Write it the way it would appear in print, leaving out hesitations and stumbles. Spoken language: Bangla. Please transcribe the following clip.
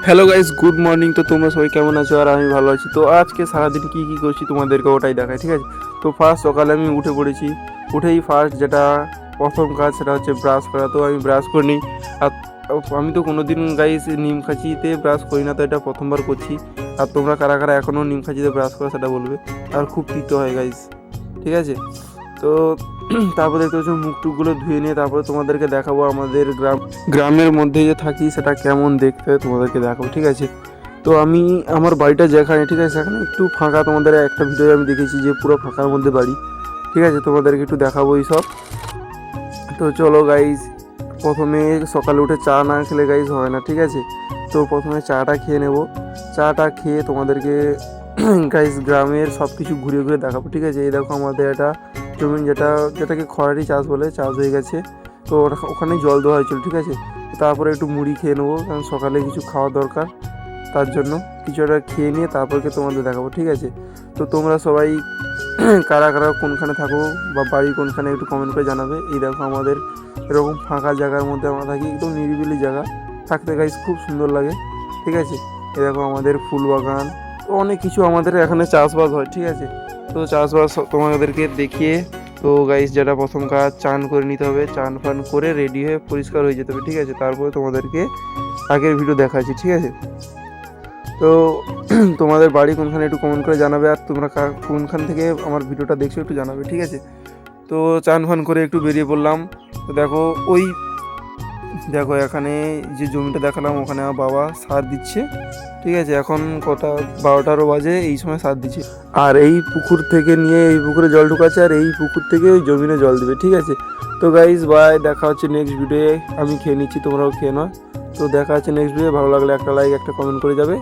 Hello guys, good morning. তো তোমরা সবাই কেমন আছো? আর আমি ভালো আছি। তো আজকে সারাদিন কী কী করছি তোমাদেরকে ওটাই দেখায়, ঠিক আছে? তো ফার্স্ট সকালে আমি উঠে পড়েছি। উঠেই ফার্স্ট যেটা প্রথম কাজ সেটা হচ্ছে ব্রাশ করা। তো আমি ব্রাশ করে নিই। আর আমি তো কোনো দিন গাইস নিমখাচিতে ব্রাশ করি না, তো এটা প্রথমবার করছি। আর তোমরা কারা কারা এখনও নিমখাচিতে ব্রাশ করো সেটা বলবে। আর খুব তিতো হয় গাইস, ঠিক আছে? তো তারপর দেখতে পাচ্ছ মুখ টুকগুলো ধুয়ে নিয়ে তারপরে তোমাদেরকে দেখাবো আমাদের গ্রামের মধ্যে যে থাকি সেটা কেমন দেখতে হয় তোমাদেরকে দেখাবো, ঠিক আছে? তো আমি আমার বাড়িটা যেখানে, ঠিক আছে, সেখানে একটু ফাঁকা। তোমাদের একটা ভিডিও আমি দেখেছি যে পুরো ফাঁকার মধ্যে বাড়ি, ঠিক আছে? তোমাদেরকে একটু দেখাবো এই সব। তো চলো গাইজ, প্রথমে সকালে উঠে চা না খেলে গাইজ হয় না, ঠিক আছে? তো প্রথমে চাটা খেয়ে নেব। চাটা খেয়ে তোমাদেরকে গাইজ গ্রামের সব কিছু ঘুরে ঘুরে দেখাবো, ঠিক আছে? এই দেখো আমাদের একটা জমি যেটাকে খরারি চাষ বলে, চাষ হয়ে গেছে। তো ওখানে জল দেওয়া হয়েছিল, ঠিক আছে? তারপরে একটু মুড়ি খেয়ে নেবো, কারণ সকালে কিছু খাওয়া দরকার। তার জন্য কিছু একটা খেয়ে নিয়ে তারপরকে তোমাদের দেখাবো, ঠিক আছে? তো তোমরা সবাই কারা কারা কোনখানে থাকো বা বাড়ি কোনখানে একটু কমেন্ট করে জানাবে। এই দেখো আমাদের এরকম ফাঁকা জায়গার মধ্যে আমরা থাকি, একদম নিরিবিলি জায়গা। থাকতে গাইস খুব সুন্দর লাগে, ঠিক আছে? এই দেখো আমাদের ফুল বাগান, তো অনেক কিছু আমাদের এখানে চাষবাস হয়, ঠিক আছে? তো চাষবাস তোমাদেরকে দেখিয়ে, তো গাইস যেটা প্রথম কাজ, চান করে নিতে হবে। চান ফান করে রেডি হয়ে পরিষ্কার হয়ে যেতে হবে, ঠিক আছে? তারপরে তোমাদেরকে আগের ভিডিও দেখাচ্ছি, ঠিক আছে? তো তোমাদের বাড়ি কোনখানে একটু কমেন্ট করে জানাবে। আর তোমরা কোনখান থেকে আমার ভিডিওটা দেখছো একটু জানাবে, ঠিক আছে? তো চান ফান করে একটু বেরিয়ে পড়লাম। তো দেখো এখানে যে জমিটা দেখালাম, ওখানে আমার বাবা সার দিচ্ছে, ঠিক আছে? এখন কটা 12টারও বাজে, এই সময় সার দিচ্ছে। আর এই পুকুর থেকে নিয়ে এই পুকুরে জল ঢুকাচ্ছে, আর এই পুকুর থেকে ওই জমিনে জল দেবে, ঠিক আছে? তো গাইজ বাই, দেখা হচ্ছে নেক্সট ভিডিওয়ে। আমি খেয়ে নিচ্ছি, তোমরাও খেয়ে নাও। তো দেখা হচ্ছে নেক্সট ভিডিও। ভালো লাগলে একটা লাইক একটা কমেন্ট করে যাবে।